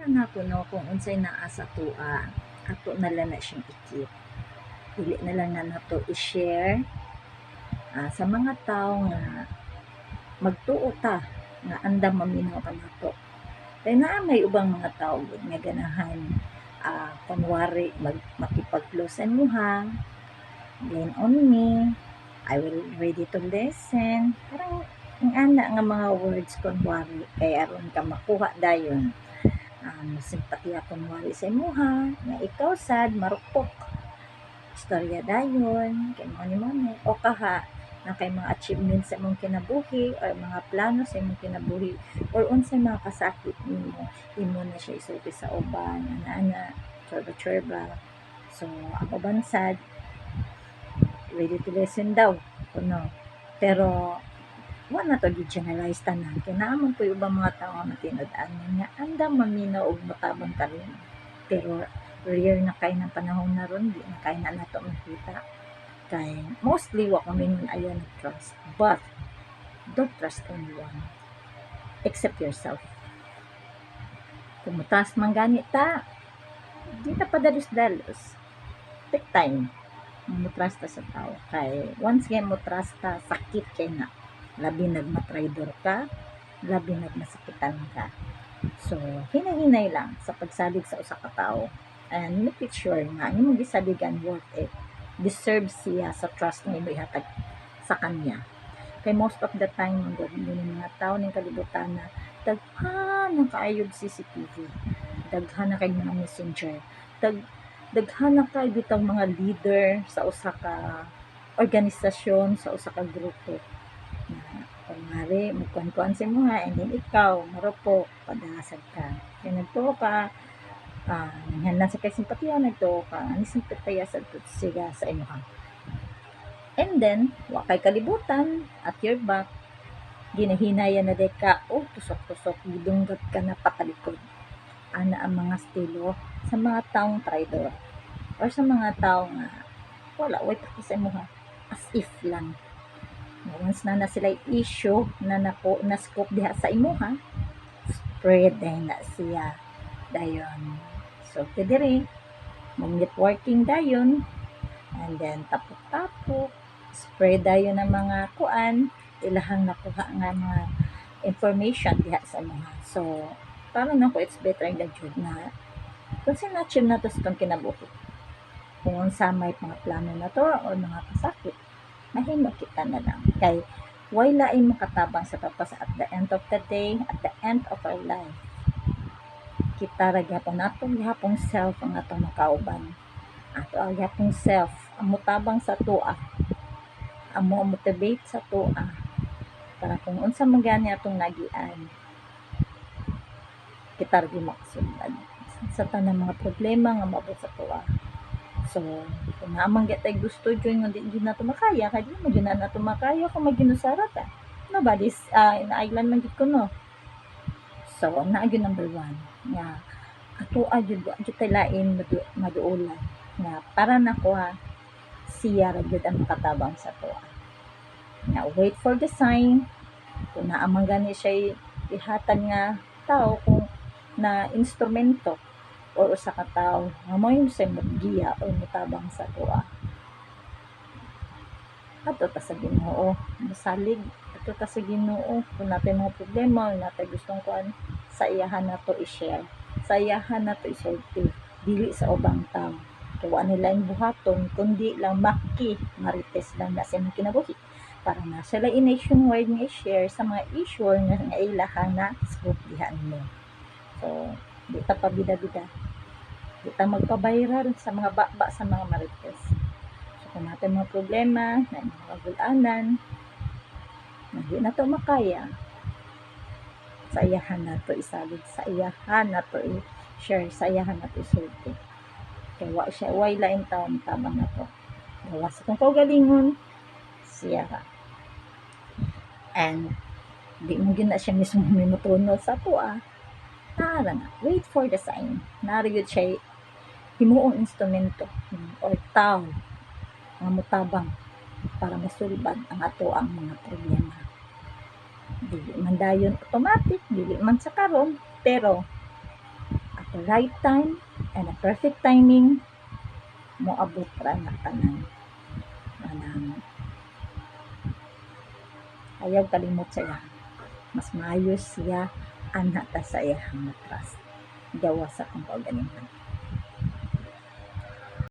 na kuno kung unsay naa sa tua, ato na lang na siyang i-keep. Dili na lang na nato i-share sa mga tao nga magtuo ta nga andam maminaw ka nato. Kaya naa may ubang mga tao gud nga ganahan kunwari makipag-close sa imuha, lean on me, I will ready to listen. Parang ang ana nga mga words kunwari kay aron ka makuha dayon simpatiya kunwari sa imuha nga ikaw sad marupok istorya dayon kay mo ni mo o kaha na kay mga achievements sa imong kinabuhi or mga plano sa imong kinabuhi or unsay mga kasakit nimo imo na siya isulti sa uban ana chorba so ang uban sad ready to listen daw kuno pero wa na to gi-generalize tanan kay naa man po'y ubang mga tao nga matinud-anon nga andam maminaw og motabang karon pero rare na kay ng panahon na ron di na kay na nato makita kay mostly wa kami nun ayan trust but don't trust anyone except yourself kung mutas man gani ta di ta padalos-dalos take time mo-trust ta sa tao kay once nga mo-trust ta sakit kay na labi nagmatraidor ka labi nagmasakitan ka so hinay-hinay lang sa pagsalig sa usa ka tawo and make it sure nga imong gisaligan worth it deserve siya sa trust nga imo ihatag sa kanya kay most of the time ang mga tao ning kalibutan na daghan ng kaayog CCTV daghan na kay mga messenger daghan na kay bitang mga leader sa usa ka organisasyon sa usa ka grupo kunwari magkuhan-kuhan sa imuha and then ikaw marupok padasag ka kay nagtuo ka nanghanlan sa kay simpatiya nagtuo ka ani simpatiya sa siga sa imuha and then wa kay kalibutan at your back ginahinayan na deka tusok-tusok gidunggat ka na patalikod ana ang mga estilo sa mga taong traidor or sa mga tao nga wala way paki sa imuha as if lang once na sila issue na scope diha sa imuha spread na siya dayon so diri mag-networking dayon and then tapok-tapok spread dayon ng mga kuan ilahang nakuha nga mga information diha sa imuha so para nako it's better na jud na kung na-achieve na to sa itong kinabuhi kung sa may mga plano na to o mga kasakit mahimo kita na lang kay why lain makatabang sa tapas at the end of the day at the end of our life kita ra gyapon atong gihapong self ang atong makauban ato ang gihapong self ang motabang sa tuwa ang motivate sa tuwa para kung unsa man gani atong nagian kita ra gyud makasulbad sa tanang mga problema nga maabot sa tuwa so kung naman gyud tay gusto jud nga di gyud nato makaya kay di man gyud nato makaya kung maginusara ta nobody's in island man gyud kuno so naa gyud number 1 nga ato gyud wa gyud tay lain maduulan nga para nako siya ra gyud ang makatabang sa tuwa nga wait for the sign kung naa man gani siya ihatag nga tao kung na instrumento o usa ka tawo nga mo yung sa giya o mutabang sa tuwa ato ta sa Ginoo mosalig ato ta sa Ginoo kung natin mga problema o natin gustong kuan sa iyahan nato i-share sa iyahan nato isulti dili sa ubang tao kay wa nila buhaton kundi lang maki marites lang na sa imong kinabuhi para na sila nationwide nga i-share sa mga issue nga ilahang na scope diha nimo so di ta pabida-bida di ta magpa-viral sa mga baba sa mga marites so kung natin mga problema na mga gulanan na di na to makaya sa iyahan nato isalid sa iyahan nato i-share sa iyahan nato isulti kay wa siya way lain taon tabang nato gawas kung kaugalingon siya ka and di mo gyud na siya mismo mimutuno sa tuwa tara na wait for the sign nari gyud siya himuong instrumento or tao nga mutabang para masulbad ang ato ang mga problema dili man dayon automatic dili man sa karon pero the right time and a perfect timing moabot ra na tanan anang ayaw kalimot saya mas maayos siya ana ta sa iyang matras gawa sa kung kaugalingon